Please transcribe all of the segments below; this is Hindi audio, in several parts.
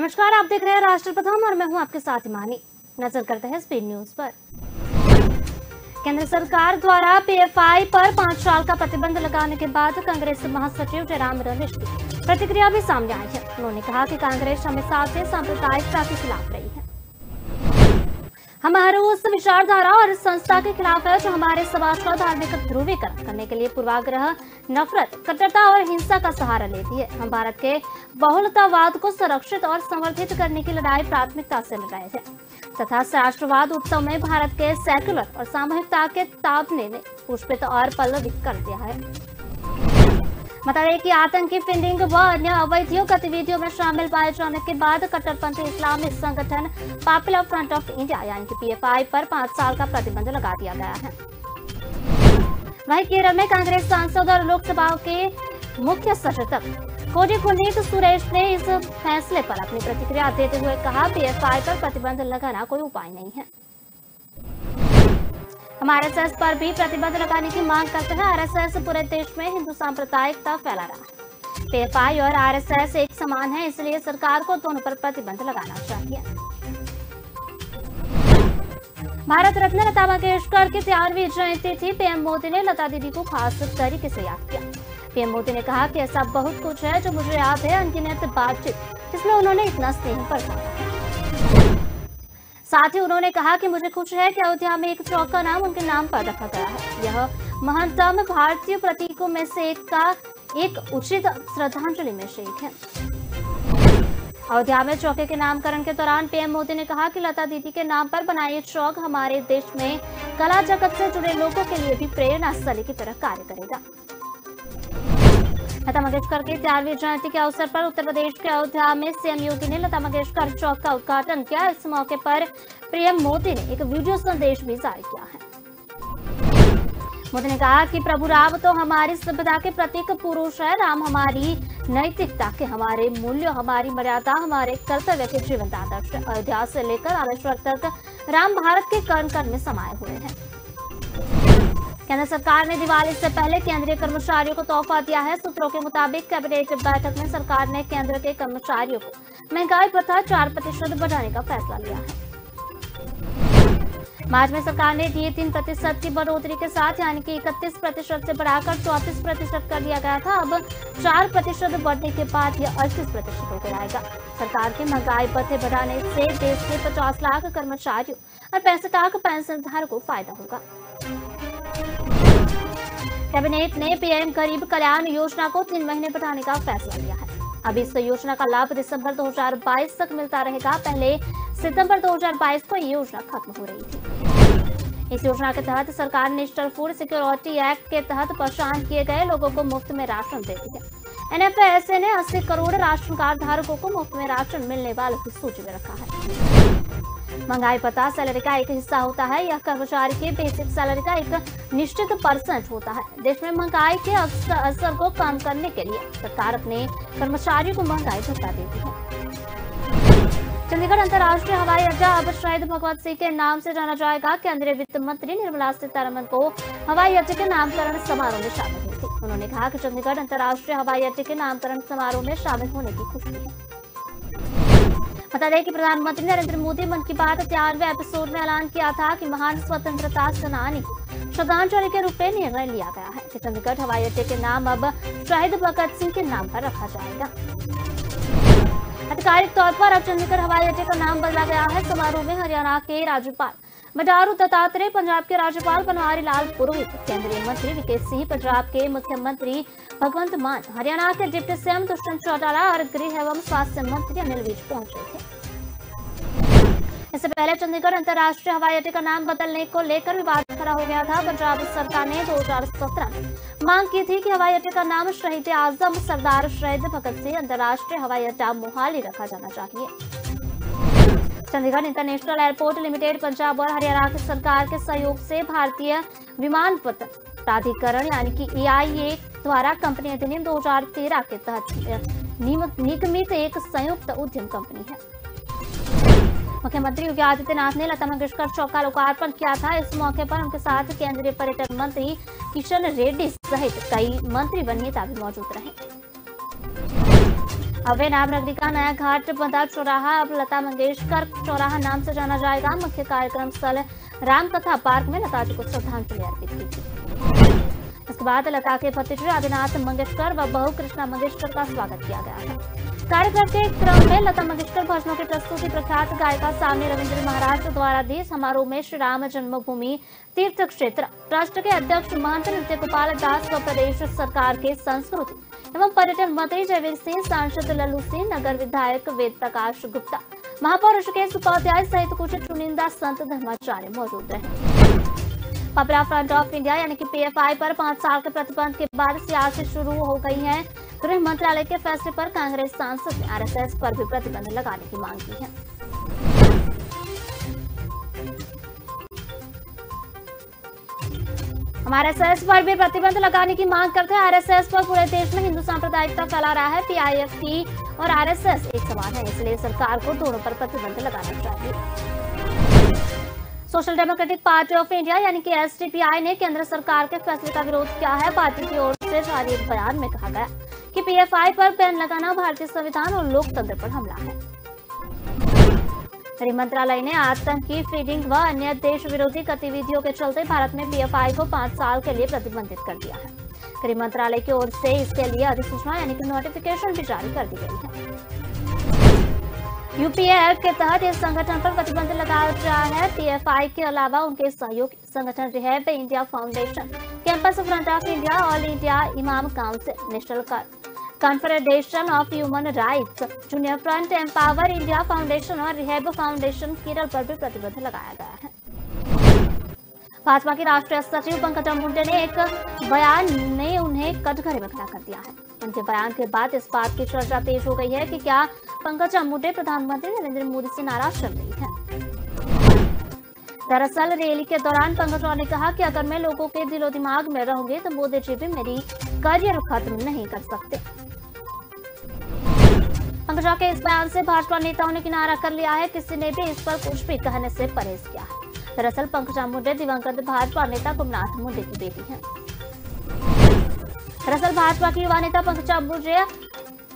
नमस्कार, आप देख रहे हैं राष्ट्र प्रथम और मैं हूं आपके साथ हिमानी। नजर करते हैं स्पीड न्यूज पर। केंद्र सरकार द्वारा पीएफआई पर 5 साल का प्रतिबंध लगाने के बाद कांग्रेस महासचिव जयराम रमेश की प्रतिक्रिया भी सामने आई है। उन्होंने कहा कि कांग्रेस हमेशा से सांप्रदायिकता के खिलाफ रही है। हमारे उस विचारधारा और संस्था के खिलाफ है जो हमारे समाज का धार्मिक ध्रुवीकरण करने के लिए पूर्वाग्रह, नफरत, कट्टरता और हिंसा का सहारा लेती है। हम भारत के बहुलतावाद को संरक्षित और संवर्धित करने की लड़ाई प्राथमिकता से लड़ रहे हैं तथा राष्ट्रवाद उत्सव में भारत के सेक्युलर और सामूहिकता के तापने ने पुष्पित और पल्लवित कर दिया है। बता दें कि आतंकी फंडिंग व अन्य अवैध गतिविधियों में शामिल पाए जाने के बाद कट्टरपंथी इस्लामिक संगठन पॉपुलर फ्रंट ऑफ इंडिया यानी कि पीएफआई पर 5 साल का प्रतिबंध लगा दिया गया है। वहीं केरल में कांग्रेस सांसद और लोकसभा के मुख्य सचेतक कोडिकुन्नीत सुरेश ने इस फैसले पर अपनी प्रतिक्रिया देते हुए कहा, पीएफआई पर प्रतिबंध लगाना कोई उपाय नहीं है। हम आरएसएस पर भी प्रतिबंध लगाने की मांग करते हैं। आरएसएस पूरे देश में हिंदू सांप्रदायिकता फैला रहा है। पीएफआई और आरएसएस एक समान है, इसलिए सरकार को दोनों पर प्रतिबंध लगाना चाहिए। भारत रत्न लता मंगेशकर की 93वीं जयंती थी। पीएम मोदी ने लता दीदी को खास तरीके से याद किया। पीएम मोदी ने कहा कि ऐसा बहुत कुछ है जो मुझे याद है, अनगिनत बातचीत जिसमें उन्होंने इतना स्नेह बरसाया। साथ ही उन्होंने कहा कि मुझे खुशी है कि अयोध्या में एक चौक का नाम उनके नाम पर रखा गया है। यह महत्तम भारतीय प्रतीकों में से एक उचित श्रद्धांजलि में से एक है। अयोध्या में चौके के नामकरण के दौरान पीएम मोदी ने कहा कि लता दीदी के नाम पर बनाए चौक हमारे देश में कला जगत से जुड़े लोगों के लिए भी प्रेरणा स्थली की तरह कार्य करेगा। लता मंगेशकर की 93वीं जयंती के अवसर पर उत्तर प्रदेश के अयोध्या में सीएम योगी ने लता मंगेशकर चौक का उद्घाटन किया। इस मौके पर पीएम मोदी ने एक वीडियो संदेश भी जारी किया है। मोदी ने कहा कि प्रभु राम तो हमारी सभ्यता के प्रतीक पुरुष है। राम हमारी नैतिकता के, हमारे मूल्य, हमारी मर्यादा, हमारे कर्तव्य के जीवंत आदर्श। अयोध्या से लेकर रामेश्वर तक राम भारत के कण कण में समाये हुए हैं। केंद्र सरकार ने दिवाली से पहले केंद्रीय कर्मचारियों को तोहफा दिया है। सूत्रों के मुताबिक कैबिनेट बैठक में सरकार ने केंद्र के कर्मचारियों को महंगाई भत्ता 4% बढ़ाने का फैसला लिया है। मार्च में सरकार ने दिए 3% की बढ़ोतरी के साथ यानी कि 31% से बढ़ाकर 34% कर दिया गया था। अब 4% बढ़ने के बाद यह 38% हो जाएगा। सरकार के महंगाई भत्ते बढ़ाने से देश के 50 लाख कर्मचारियों और 65 लाख पेंशनधारकों को फायदा होगा। कैबिनेट ने पीएम गरीब कल्याण योजना को 3 महीने बढ़ाने का फैसला लिया है। अब इस योजना का लाभ दिसंबर 2022 तक मिलता रहेगा। पहले सितंबर 2022 को ये योजना खत्म हो रही थी। इस योजना के तहत सरकार नेशनल फूड सिक्योरिटी एक्ट के तहत पहचान किए गए लोगों को मुफ्त में राशन देती है। एनएफएसए ने 80 करोड़ राशन कार्ड धारकों को मुफ्त में राशन मिलने वालों की सूची में रखा है। महंगाई भत्ता सैलरी का एक हिस्सा होता है। यह कर्मचारी के बेसिक सैलरी का एक निश्चित % होता है। देश में महंगाई के असर को कम करने के लिए सरकार अपने कर्मचारियों को महंगाई भत्ता देती है। चंडीगढ़ अंतर्राष्ट्रीय हवाई अड्डा अब शहीद भगवत सिंह के नाम से जाना जाएगा। केंद्रीय वित्त मंत्री निर्मला सीतारमण को हवाई अड्डे के नामकरण समारोह में शामिल हुई थी। उन्होंने कहा कि चंडीगढ़ अंतर्राष्ट्रीय हवाई अड्डे के नामकरण समारोह में शामिल होने की खुशी है। बता दें कि प्रधानमंत्री नरेंद्र मोदी मन की बात 93वें एपिसोड में ऐलान किया था कि महान स्वतंत्रता सेनानी को श्रद्धांजलि के रूप में निर्णय लिया गया है कि चंडीगढ़ हवाई अड्डे के नाम अब शहीद भगत सिंह के नाम पर रखा जाएगा। आधिकारिक तौर पर अब चंडीगढ़ हवाई अड्डे का नाम बदला गया है। समारोह में हरियाणा के राज्यपाल बंडारू दत्तात्रेय, पंजाब के राज्यपाल बनवारी लाल पुरोहित, केंद्रीय मंत्री वीके सिंह, पंजाब के मुख्यमंत्री भगवंत मान, हरियाणा के डिप्टी सीएम दुष्यंत चौटाला और गृह एवं स्वास्थ्य मंत्री अनिल विज पहुंचे थे। इससे पहले चंडीगढ़ अंतर्राष्ट्रीय हवाई अड्डे का नाम बदलने को लेकर विवाद खड़ा हो गया था। पंजाब सरकार ने 2017 में मांग की थी कि हवाई अड्डे का नाम शहीद आजम सरदार शहीद भगत सिंह अंतर्राष्ट्रीय हवाई अड्डा मोहाली रखा जाना चाहिए। Chandigarh international airport limited Punjab और हरियाणा की सरकार के सहयोग से भारतीय विमानपत्तन प्राधिकरण यानी कि AIA द्वारा कंपनी अधिनियम 2013 के तहत निगमित एक संयुक्त उद्यम कंपनी है। मुख्यमंत्री योगी आदित्यनाथ ने लता मंगेशकर चौक का लोकार्पण किया था। इस मौके पर उनके साथ केंद्रीय पर्यटन मंत्री किशन रेड्डी सहित कई मंत्री व नेता भी मौजूद रहे। अवे नाम नगरी का नया घाट बंधा चौराहा अब लता मंगेशकर चौराहा नाम से जाना जाएगा। मुख्य कार्यक्रम स्थल रामकथा पार्क में लता जी को श्रद्धांजलि अर्पित की थी। इसके बाद लता के भतीजे आदिनाथ मंगेशकर व बहू कृष्णा मंगेशकर का स्वागत किया गया है। कार्यक्रम के क्रम में लता मंगेशकर भजनों की प्रस्तुति प्रख्यात गायिका सामने रविंद्र महाराज द्वारा दी। समारोह में श्री राम जन्मभूमि तीर्थ क्षेत्र ट्रस्ट के अध्यक्ष महंत नृत्य गोपाल दास व प्रदेश सरकार के संस्कृति एवं पर्यटन मंत्री जयवीर सिंह, सांसद लल्लू सिंह, नगर विधायक वेद प्रकाश गुप्ता, महापौर ऋषिकेश उपाध्याय सहित कुछ चुनिंदा संत धर्माचार्य मौजूद रहे। पॉपुलर फ्रंट ऑफ इंडिया यानी कि पीएफआई पर 5 साल के प्रतिबंध के बाद सियासत शुरू हो गई है। गृह मंत्रालय के फैसले पर कांग्रेस सांसद ने आरएसएस पर भी प्रतिबंध लगाने की मांग की है। हम आरएसएस पर भी प्रतिबंध लगाने की मांग करते हैं। आरएसएस पर पूरे देश में हिंदू सांप्रदायिकता फैला रहा है। पीआईएफटी और आरएसएस एक समान है, इसलिए सरकार को दोनों पर प्रतिबंध लगाना चाहिए। Social democratic party of India यानी कि एसडीपीआई ने केंद्र सरकार के फैसले का विरोध किया है। पार्टी की ओर से जारी एक बयान में कहा गया कि पीएफआई पर बैन लगाना भारतीय संविधान और लोकतंत्र पर हमला है। गृह मंत्रालय ने आतंकी फीडिंग व अन्य देश विरोधी गतिविधियों के चलते भारत में पीएफआई को 5 साल के लिए प्रतिबंधित कर दिया है। गृह मंत्रालय की ओर से इसके लिए अधिसूचना यानी कि नोटिफिकेशन भी जारी कर दी गई है। यूपीए एक्ट के तहत इस संगठन पर प्रतिबंध लगाया गया है। पीएफआई के अलावा उनके सहयोगी संगठन Rehab India Foundation, Campus Front of India, All India Imam Council, National Confederation of Human Rights, Junior Front, Empower India Foundation और रिहैब फाउंडेशन केरल पर भी प्रतिबंध लगाया गया है। भाजपा की राष्ट्रीय सचिव पंकजा मुंडे ने एक बयान ने उन्हें कटघरे में खड़ा कर दिया है। उनके बयान के बाद इस बात की चर्चा तेज हो गई है कि क्या पंकजा मुंडे प्रधानमंत्री नरेंद्र मोदी से नाराज चल रही है। दरअसल रैली के दौरान पंकजा ने कहा कि अगर मैं लोगों के दिलो दिमाग में रहूंगी तो मोदी जी भी मेरी करियर खत्म नहीं कर सकते। पंकजा के इस बयान से भाजपा नेताओं ने किनारा कर लिया है। किसी ने भी इस पर कुछ भी कहने से परहेज किया है। दरअसल पंकजा मुंडे दिवंगत भाजपा नेता गुरनाथ मुंडे की बेटी है। दरअसल भाजपा की युवा नेता पंकजा मुंडे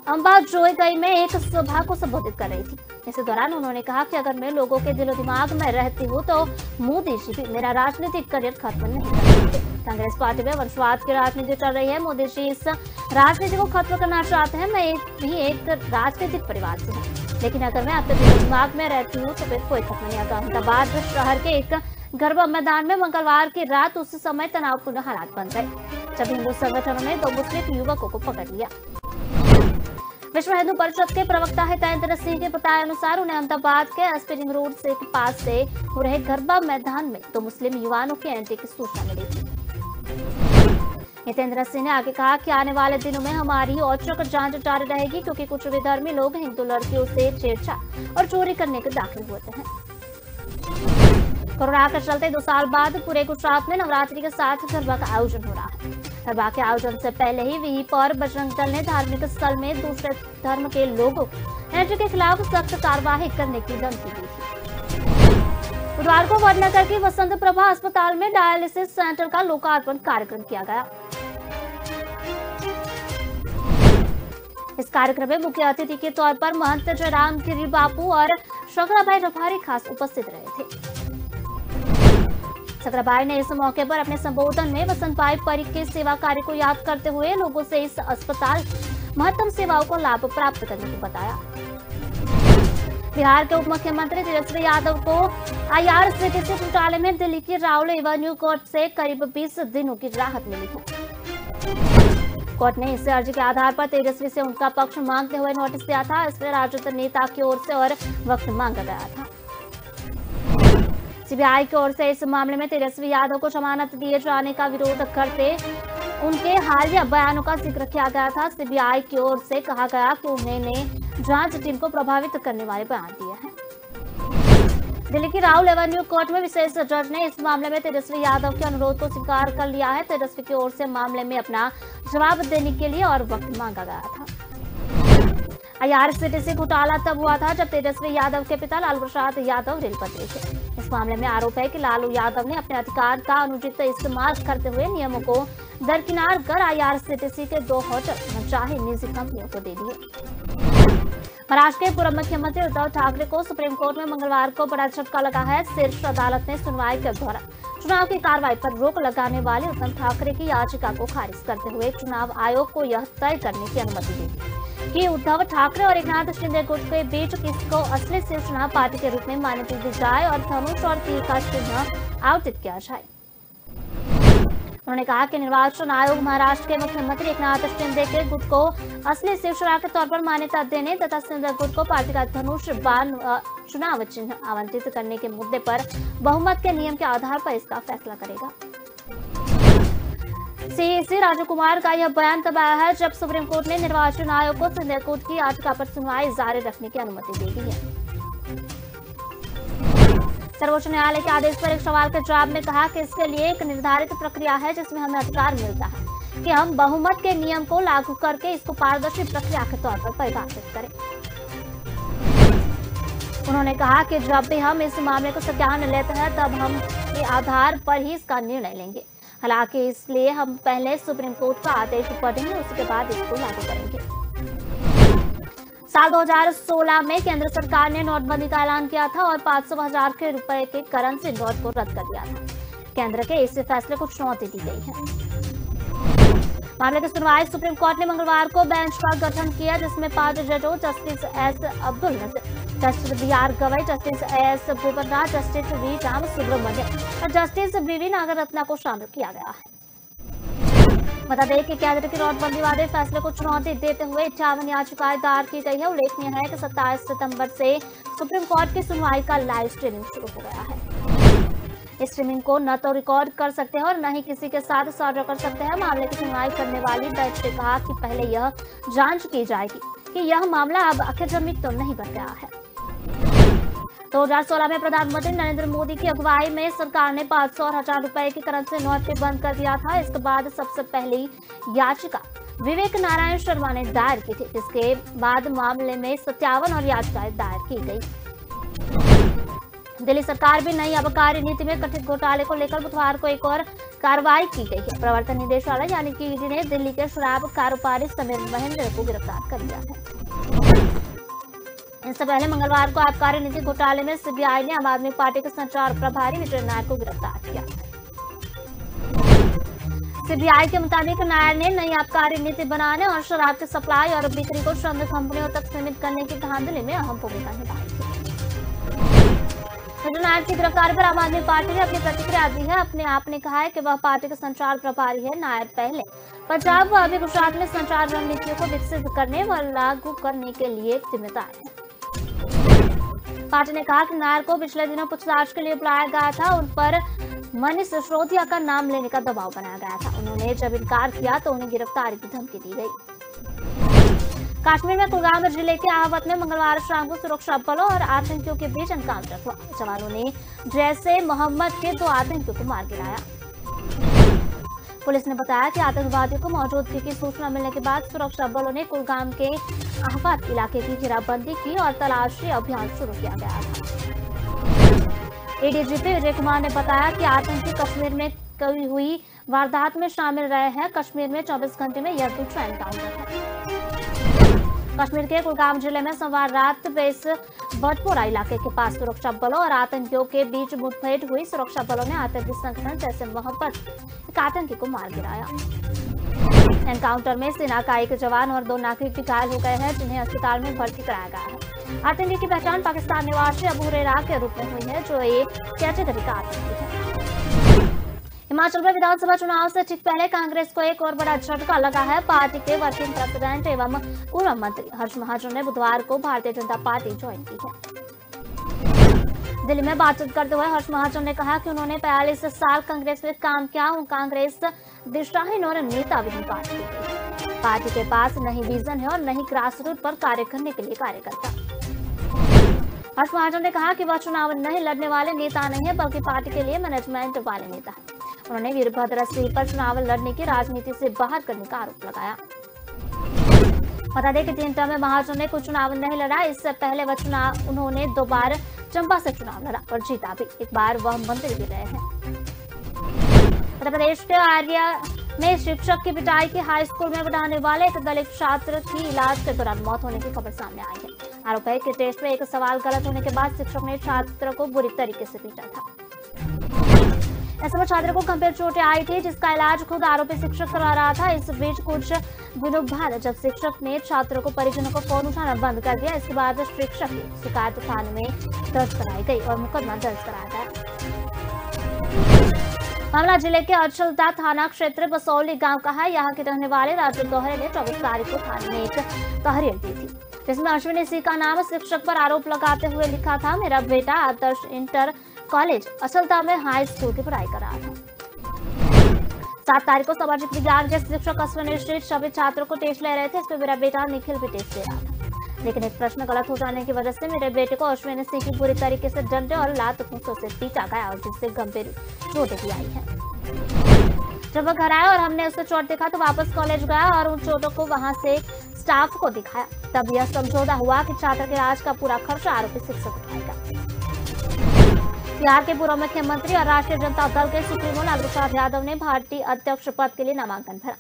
अंबाजोई में एक सभा को संबोधित कर रही थी। इसी दौरान उन्होंने कहा कि अगर मैं लोगों के दिलो दिमाग में रहती हूँ तो मोदी जी भी मेरा राजनीतिक करियर खत्म नहीं कर सकते। कांग्रेस पार्टी में वंशवाद की राजनीति चल रही है। मोदी जी इस राजनीति को खत्म करना चाहते हैं। मैं एक राजनीतिक परिवार से हूँ, लेकिन अगर मैं आपके दिलो दिमाग में रहती हूँ तो फिर कोई खत्म नहीं आता। अहमदाबाद शहर के एक गरबा मैदान में मंगलवार की रात उस समय तनावपूर्ण हालात बन गए जब हिंदू संगठनों ने 2 मुस्लिम युवकों को पकड़ लिया। विश्व हिंदू परिषद के प्रवक्ता हितेंद्र सिंह के बताए अनुसार उन्हें अहमदाबाद के एस्पिरिंग रोड से पास से हो रहे गरबा मैदान में 2 मुस्लिम युवाओं की एंट्री की सूचना मिली थी। हितेंद्र सिंह ने आगे कहा कि आने वाले दिनों में हमारी औचक जांच जारी रहेगी, क्योंकि कुछ विधर्मी लोग हिंदू लड़कियों से छेड़छाड़ और चोरी करने के दाखिल होते हैं। कोरोना के चलते 2 साल बाद पूरे गुजरात में नवरात्रि के साथ गरबा का आयोजन हो रहा है। गरबा के आयोजन से पहले ही विहिप और बजरंग दल ने धार्मिक स्थल में दूसरे धर्म के लोगों को एंट्री के खिलाफ सख्त कार्रवाई करने की धमकी दी थी। बुधवार को वडनगर की वसंत प्रभा अस्पताल में डायलिसिस सेंटर का लोकार्पण कार्यक्रम किया गया। इस कार्यक्रम में मुख्य अतिथि के तौर पर महंत जयराम गिरी बापू और शकराबाई रफारी खास उपस्थित रहे थे। सकराबाई ने इस मौके पर अपने संबोधन में वसंतबाई परिक के सेवा कार्य को याद करते हुए लोगों से इस अस्पताल महत्तम सेवाओं को लाभ प्राप्त करने को बताया। बिहार के उप मुख्यमंत्री तेजस्वी यादव को आईआरसीटीसी घोटाले में दिल्ली की राउल एवेन्यू कोर्ट से करीब 20 दिनों की राहत मिली है। कोर्ट ने इस अर्जी के आधार पर तेजस्वी से उनका पक्ष मांगते हुए नोटिस दिया था। इस पर राजद नेता की ओर से और वक्त मांगा गया था। सीबीआई की ओर से इस मामले में तेजस्वी यादव को जमानत दिए जाने का विरोध करते उनके हालिया बयानों का जिक्र किया गया था। सीबीआई की ओर से कहा गया कि उन्होंने जांच टीम को प्रभावित करने वाले बयान दिए हैं। दिल्ली की राउल एवेन्यू कोर्ट में विशेष जज ने इस मामले में तेजस्वी यादव के अनुरोध को स्वीकार कर लिया है। तेजस्वी की ओर से मामले में अपना जवाब देने के लिए और वक्त मांगा गया था। आईआरसीटीसी घोटाला तब हुआ था जब तेजस्वी यादव के पिता लालू प्रसाद यादव रेल मंत्री थे। इस मामले में आरोप है कि लालू यादव ने अपने अधिकार का अनुचित इस्तेमाल करते हुए नियमों को दरकिनार कर आईआरसीटीसी के 2 होटल मनचाही निजी कंपनियों को दे दिए। महाराष्ट्र के पूर्व मुख्यमंत्री उद्धव ठाकरे को सुप्रीम कोर्ट में मंगलवार को बड़ा झटका लगा है। शीर्ष अदालत ने सुनवाई के दौरान चुनाव की कार्रवाई पर रोक लगाने वाली उद्धव ठाकरे की याचिका को खारिज करते हुए चुनाव आयोग को यह तय करने की अनुमति दी थी कि उद्धव ठाकरे और एकनाथ शिंदे गुट के बीच किसको असली शिवसेना पार्टी के रूप में मान्यता दी जाए और धनुष और तीर का चिन्ह आवंटित किया जाए। उन्होंने कहा कि निर्वाचन आयोग महाराष्ट्र के मुख्यमंत्री एकनाथ शिंदे के गुट को असली शिवसेना के तौर पर मान्यता देने तथा शिंदे गुट को पार्टी का धनुष बाण चुनाव चिन्ह आवंटित करने के मुद्दे पर बहुमत के नियम के आधार पर इसका फैसला करेगा। सीईसी राजीव कुमार का यह बयान तब आया है जब सुप्रीम कोर्ट ने निर्वाचन आयोग को शिंदे गुट की याचिका पर सुनवाई जारी रखने की अनुमति दे दी है। सर्वोच्च न्यायालय के आदेश पर एक सवाल के जवाब में कहा कि इसके लिए एक निर्धारित प्रक्रिया है जिसमें हमें अधिकार मिलता है कि हम बहुमत के नियम को लागू करके इसको पारदर्शी प्रक्रिया के तौर पर परिभाषित करें। उन्होंने कहा कि जब भी हम इस मामले को संज्ञान लेते हैं तब हम के आधार पर ही इसका निर्णय लेंगे। हालांकि इसलिए हम पहले सुप्रीम कोर्ट का आदेश पढ़ेंगे, उसके बाद इसको लागू करेंगे। साल 2016 में केंद्र सरकार ने नोटबंदी का ऐलान किया था और 500,000 के रुपए के करेंसी नोट को रद्द कर दिया था। केंद्र के इस फैसले को चुनौती दी गई है। मामले की सुनवाई सुप्रीम कोर्ट ने मंगलवार को बेंच का गठन किया जिसमें 5 जजों justice S Abdul Nazeer, justice B R. Gavai, justice S Bopanna, justice V. Ramasubramanian और जस्टिस बी.वी. नागरत्ना को शामिल किया गया है। बता दें कि केंद्र की नोटबंदी वाले फैसले को चुनौती देते हुए 58 याचिकाएं दायर की गई है। उल्लेखनीय है कि 27 सितंबर से सुप्रीम कोर्ट की सुनवाई का लाइव स्ट्रीमिंग शुरू हो गया है। इस स्ट्रीमिंग को न तो रिकॉर्ड कर सकते हैं और न ही किसी के साथ साझा कर सकते हैं। मामले की सुनवाई करने वाली बेंच ने कहा कि पहले यह जांच की जाएगी कि यह मामला अब अखिलजमिक तो नहीं बन गया है। 2016 में प्रधानमंत्री नरेंद्र मोदी की अगुवाई में सरकार ने 500 और 1000 रुपए की करेंसी नोट पे बंद कर दिया था। इसके बाद सबसे पहली याचिका विवेक नारायण शर्मा ने दायर की थी, जिसके बाद मामले में 57 और याचिकाएं दायर की गई। दिल्ली सरकार भी नई आबकारी नीति में कथित घोटाले को लेकर बुधवार को एक और कार्रवाई की गई है। प्रवर्तन निदेशालय यानी कि ईडी ने दिल्ली के शराब कारोबारी समीर महेंद्र को गिरफ्तार कर लिया है। इससे पहले मंगलवार को आबकारी नीति घोटाले में सीबीआई ने आम आदमी पार्टी के संचार प्रभारी विजय नायर को गिरफ्तार किया। सीबीआई के मुताबिक नायर ने नई आबकारी नीति बनाने और शराब की सप्लाई और बिक्री को चंद कंपनियों तक सीमित करने की धांधली में अहम भूमिका निभाई थी। विजय नायर की गिरफ्तारी पर आम आदमी पार्टी ने अपनी प्रतिक्रिया दी है। अपने आप ने कहा है कि वह पार्टी का संचार प्रभारी है। नायर पहले पंजाब व अभी गुजरात में संचार रणनीतियों को विकसित करने व लागू करने के लिए जिम्मेदार है। पार्टी ने कहा कि नायर को पिछले दिनों पूछताछ के लिए बुलाया गया था। उन पर मनीष सिसोदिया का नाम लेने का दबाव बनाया गया था। उन्होंने जब इनकार किया तो उन्हें गिरफ्तारी की धमकी दी गई। कश्मीर में कुलगाम जिले के आहवत में मंगलवार शाम को सुरक्षा बलों और आतंकियों के बीच एनकाउंटर हुआ। जवानों ने जैसे मोहम्मद के 2 आतंकियों को मार गिराया। पुलिस ने बताया कि आतंकवादियों को मौजूदगी की सूचना मिलने के बाद सुरक्षा बलों ने कुलगाम के आहवत इलाके की घेराबंदी की और तलाशी अभियान शुरू किया गया था। एडीजीपी विजय कुमार ने बताया कि आतंकी कश्मीर में हुई वारदात में शामिल रहे हैं। कश्मीर में 24 घंटे में यह दूसरा एनकाउंटर है। कश्मीर के कुलगाम जिले में सोमवार रात बेस बटपोरा इलाके के पास सुरक्षा बलों और आतंकियों के बीच मुठभेड़ हुई। सुरक्षा बलों ने आतंकी संगठन जैसे मोहम्मद एक आतंकी को मार गिराया। एनकाउंटर में सेना का एक जवान और 2 नागरिक भी घायल हो गए हैं, जिन्हें अस्पताल में भर्ती कराया गया है। आतंकी की पहचान पाकिस्तान निवासी अबू हुरैरा के रूप में हुई है, जो एक कैटेगरी का आतंकी है। हिमाचल में विधानसभा चुनाव से ठीक पहले कांग्रेस को एक और बड़ा झटका लगा है। पार्टी के वर्किंग प्रेसिडेंट एवं पूर्व मंत्री हर्ष महाजन ने बुधवार को भारतीय जनता पार्टी ज्वाइन की है। दिल्ली में बातचीत करते हुए हर्ष महाजन ने कहा कि उन्होंने 42 साल कांग्रेस में काम किया। कांग्रेस दिशाहीन और नेताविहीन पार्टी है। पार्टी के पास नहीं विजन है और नहीं ग्रास रूट पर कार्य करने के लिए कार्यकर्ता। हर्ष महाजन ने कहा कि वह चुनाव नहीं लड़ने वाले नेता नहीं है, बल्कि पार्टी के लिए मैनेजमेंट वाले नेता है। उन्होंने वीरभद्र सिंह पर चुनाव लड़ने की राजनीति से बाहर करने का आरोप लगाया। बता दें कि 3 टर्म में महाजन ने कोई चुनाव नहीं लड़ा। इससे पहले उन्होंने 2 बार चंबा से चुनाव लड़ा और जीता भी। एक बार वह मंत्री भी रहे हैं। उत्तर प्रदेश के आर्या में शिक्षक की पिटाई की हाई स्कूल में पढ़ाने वाले एक दलित छात्र की इलाज के दौरान मौत होने की खबर सामने आई है। आरोप है कि टेस्ट में एक सवाल गलत होने के बाद शिक्षक ने छात्र को बुरी तरीके से पीटा था। ऐसे में छात्र को गंभीर चोटें आई थी, जिसका इलाज खुद आरोपी शिक्षक करवा रहा था। इस बीच कुछ दिनों बाद जब शिक्षक ने छात्रों को परिजनों को फोन उठाना बंद कर दिया, इसके बाद शिक्षक की शिकायत थाने में दर्ज कराई गई और मुकदमा दर्ज कराया गया। मामला जिले के अचलता थाना क्षेत्र बसौली गांव का है। यहाँ के रहने वाले राजू दोहरे ने 24 तारीख को थाने में एक तहरीर दी थी, जिसमें अश्विनी सिंह का नाम शिक्षक पर आरोप लगाते हुए लिखा था, मेरा बेटा आदर्श इंटर कॉलेज अचलता में हाई स्कूल की पढ़ाई कर रहा था। 7 तारीख को सामाजिक विज्ञान के शिक्षक अश्विनी सिंह सभी छात्रों को टेस्ट ले रहे थे। इसमें मेरा बेटा निखिल भी टेस्ट ले रहा था, लेकिन एक प्रश्न गलत हो जाने की वजह से मेरे बेटे को अश्विनी सिंह की बुरी तरीके से डंडे और लात घूंसों से पीटा गया और जिससे गंभीर चोटें भी आई है। जब वह घर आया और हमने उसे चोट देखा तो वापस कॉलेज गया और उन चोटों को वहां से स्टाफ को दिखाया। तब यह समझौता हुआ कि छात्र के इलाज का पूरा खर्चा आरोपी शिक्षक उठाएगा। बिहार के पूर्व मुख्यमंत्री और राष्ट्रीय जनता दल के सुप्रीमो लालू प्रसाद यादव ने पार्टी अध्यक्ष पद के लिए नामांकन भरा।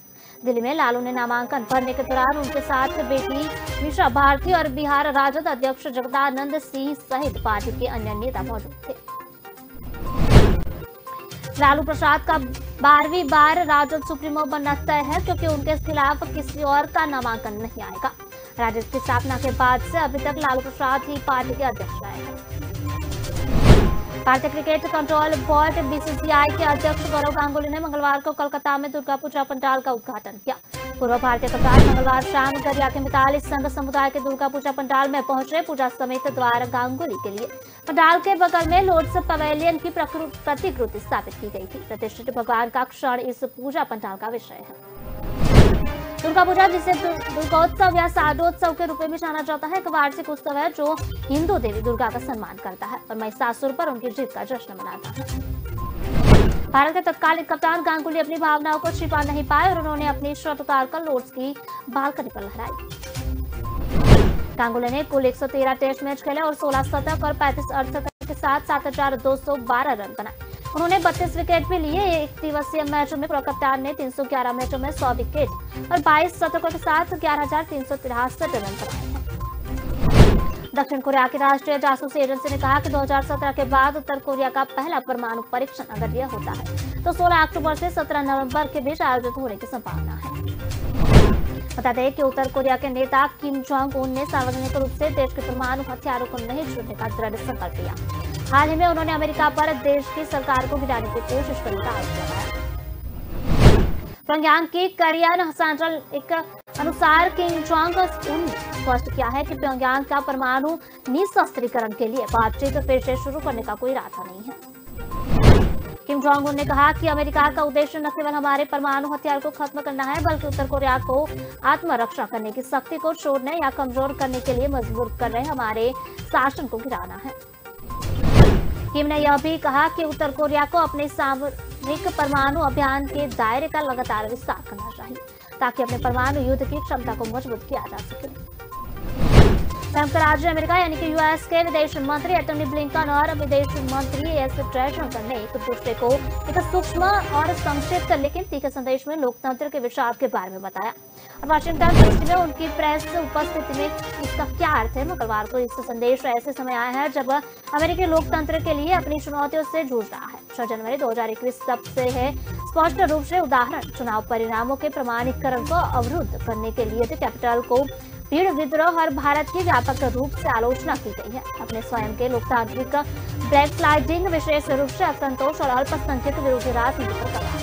दिल्ली में लालू ने नामांकन भरने के दौरान उनके साथ बेटी मीसा भारती और बिहार राजद अध्यक्ष जगदानंद सिंह सहित पार्टी के अन्य नेता मौजूद थे। लालू प्रसाद का 12वीं बार राजद सुप्रीमो बनना तय है, क्योंकि उनके खिलाफ किसी और का नामांकन नहीं आएगा। राजद की स्थापना के बाद से अभी तक लालू प्रसाद ही पार्टी के अध्यक्ष रहे हैं। भारतीय क्रिकेट कंट्रोल बोर्ड बीसीसीआई के अध्यक्ष गौरव गांगुली ने मंगलवार को कोलकाता में दुर्गा पूजा पंडाल का उद्घाटन किया। पूर्व भारतीय कप्तान मंगलवार शाम गरिया के मिताली संघ समुदाय के दुर्गा पूजा पंडाल में पहुंचे। पूजा समिति द्वारा गांगुली के लिए पंडाल के बगल में लोटस पवेलियन की प्रतिकृति स्थापित की गई थी। प्रतिष्ठित भगवान का क्षण इस पूजा पंडाल का विषय है। दुर्गा पूजा, जिसे दुर्गोत्सव या शारदोत्सव के रूप में जाना जाता है, एक वार्षिक उत्सव है जो हिंदू देवी दुर्गा का सम्मान करता है और महिषासुर पर उनकी जीत का जश्न मनाता है। भारत के तत्कालीन कप्तान गांगुली अपनी भावनाओं को छिपा नहीं पाए और उन्होंने अपनी शर्ट उतारकर लॉर्ड्स की बालकनी पर लहराई। गांगुली ने कुल 113 टेस्ट मैच खेले और 16 शतक और 35 अर्धशतक के साथ 7,212 रन बनाए। उन्होंने 32 विकेट भी लिए। एक दिवसीय मैचों में पूर्व कप्तान ने 311 मैचों में 100 विकेट और 22 शतकों के साथ 11,363 रन बनाए हैं। दक्षिण कोरिया की राष्ट्रीय जासूसी एजेंसी ने कहा कि 2017 के बाद उत्तर कोरिया का पहला परमाणु परीक्षण अगर यह होता है तो 16 अक्टूबर से 17 नवंबर के बीच आयोजित होने की संभावना है। बता दें कि उत्तर कोरिया के नेता किम जोंग उन ने सार्वजनिक रूप से देश के परमाणु हथियारों को नहीं छूटने का दृढ़ संकल्प लिया। हाल ही में उन्होंने अमेरिका पर देश की सरकार को गिराने की कोशिश करने का आरोप लगाया। प्योंगयांग की कोरियन सेंट्रल एक अनुसार किम जोंग उन स्पष्ट किया है कि प्योंगयांग का परमाणु निशस्त्रीकरण के लिए बातचीत फिर से शुरू करने का कोई इरादा नहीं है। किम जोंग उन ने कहा कि अमेरिका का उद्देश्य न केवल हमारे परमाणु हथियार को खत्म करना है, बल्कि उत्तर कोरिया को आत्मरक्षा करने की शक्ति को छोड़ने या कमजोर करने के लिए मजबूर कर रहे हमारे शासन को गिराना है। किम ने यह भी कहा कि उत्तर कोरिया को अपने सामरिक परमाणु अभियान के दायरे का लगातार विस्तार करना चाहिए, ताकि अपने परमाणु युद्ध की क्षमता को मजबूत किया जा सके। संयुक्त राज्य अमेरिका यानी कि यूएस के विदेश मंत्री एंटनी ब्लिंकन और विदेश मंत्री एस जयशंकर ने एक दूसरे को एक सूक्ष्म और संक्षिप्त लेकिन तीखे संदेश में लोकतंत्र के विचार के बारे में बताया और वाशिंगटन डीसी में उनकी प्रेस उपस्थिति में इसका क्या अर्थ है। मंगलवार को इस संदेश ऐसे समय आया है जब अमेरिकी लोकतंत्र के लिए अपनी चुनौतियों से जूझ रहा है। 6 जनवरी 2021 सबसे है स्पष्ट रूप से उदाहरण चुनाव परिणामों के प्रमाणीकरण को अवरुद्ध करने के लिए कैपिटल को भीड़ विद्रोह और भारत की व्यापक रूप से आलोचना की गई है। अपने स्वयं के लोकतांत्रिक बैकस्लाइडिंग, विशेष रूप से असंतोष और अल्पसंख्यक विरोधी राजनीति पर कहा।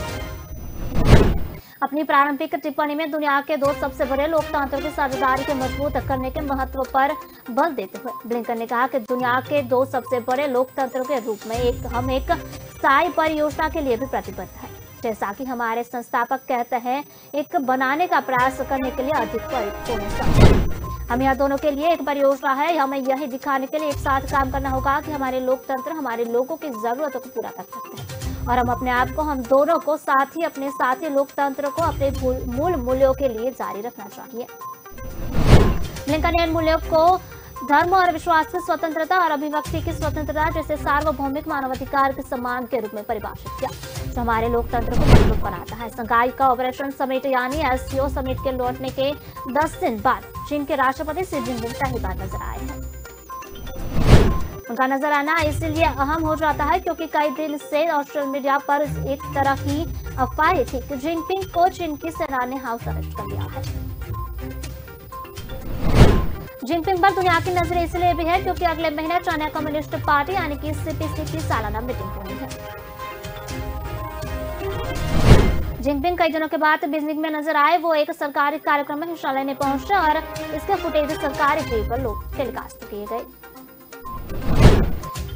अपनी प्रारंभिक टिप्पणी में दुनिया के 2 सबसे बड़े लोकतंत्रों की साझेदारी को मजबूत करने के महत्व पर बल देते हुए ब्लिंकन ने कहा कि दुनिया के 2 सबसे बड़े लोकतंत्रों के रूप में हम एक स्थायी परियोजना के लिए भी प्रतिबद्ध है। जैसा कि हमारे संस्थापक कहते हैं, एक बनाने का प्रयास करने के लिए अधिक प्रयुक्त होने चाहिए। हम यह दोनों के लिए एक परियोजना है। हमें यही दिखाने के लिए एक साथ काम करना होगा कि हमारे लोकतंत्र हमारे लोगों की जरूरतों को पूरा कर सकते हैं और हम अपने आप को, हम दोनों को साथ ही अपने साथी लोकतंत्र को अपने मूल मूल्यों के लिए जारी रखना चाहिए। ब्लिंकन ने इन मूल्यों को धर्म और विश्वास की स्वतंत्रता और अभिव्यक्ति की स्वतंत्रता जैसे सार्वभौमिक मानवाधिकार के सम्मान के रूप में परिभाषित किया, जो हमारे लोकतंत्र को मजबूत बनाता है। संघाई का ऑपरेशन समिट यानी एससीओ समिट के लौटने के 10 दिन बाद चीन के राष्ट्रपति शी जिनपिंग पहली बार नजर आए हैं। उनका नजर आना इसलिए अहम हो जाता है क्योंकि कई दिन से सोशल मीडिया पर एक तरह की अफवाह थी कि जिनपिंग को चीन की सेना ने हाउस अरेस्ट कर लिया है। जिनपिंग पर दुनिया की नजर इसलिए भी है क्योंकि अगले महीने चाइना कम्युनिस्ट पार्टी यानी कि सीपीसी की सालाना मीटिंग होनी है। जिनपिंग कई दिनों के बाद बीजिंग में नजर आए। वो एक सरकारी कार्यक्रम में हिस्सा लेने पहुंचे और इसके फुटेज सरकारी टीवी पर टेलीकास्ट किए गए।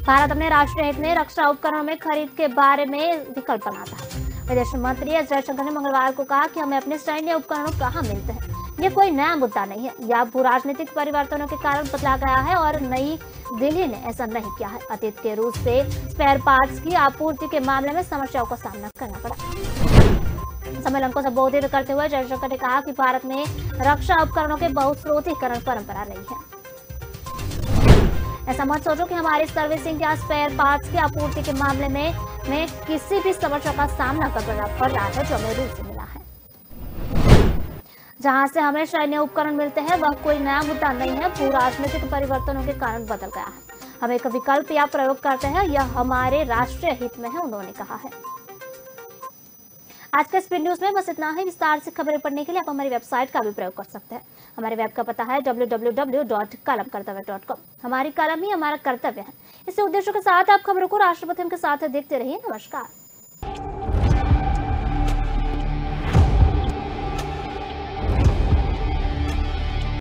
भारत अपने राष्ट्रीय हित में रक्षा उपकरणों में खरीद के बारे में विकल्प बनाता है। विदेश मंत्री एस जयशंकर ने मंगलवार को कहा कि हमें अपने सैन्य उपकरण कहाँ मिलते हैं। ये कोई नया मुद्दा नहीं है। यह भू राजनीतिक परिवर्तनों के कारण बदला गया है और नई दिल्ली ने ऐसा नहीं किया है। अतीत के रूस से स्पेयर पार्ट्स की आपूर्ति के मामले में समस्याओं का सामना करना पड़ा। सम्मेलन को संबोधित करते हुए जयशंकर ने कहा कि भारत में रक्षा उपकरणों के बहुस्रोतीकरण परंपरा रही है। ऐसा मत सोचो कि हमारी सर्विसिंग या स्पेयर पार्ट्स की आपूर्ति के मामले में किसी भी समस्या का सामना करना पड़ रहा है जो हमें रूस से मिला है। जहां से हमें सैन्य उपकरण मिलते हैं वह कोई नया मुद्दा नहीं है। भू राजनीतिक परिवर्तनों के कारण बदल गया है। हम एक विकल्प या प्रयोग करते हैं, यह हमारे राष्ट्रीय हित में है, उन्होंने कहा है। आज के स्पीड न्यूज में बस इतना ही। विस्तार से खबरें पढ़ने के लिए आप हमारी वेबसाइट का भी प्रयोग कर सकते हैं। हमारे वेब का पता है www.kalamkartavya.com। हमारी कलम ही हमारा कर्तव्य है। इसी उद्देश्य के साथ आप खबरों को राष्ट्रपति के साथ देखते रहिए। नमस्कार।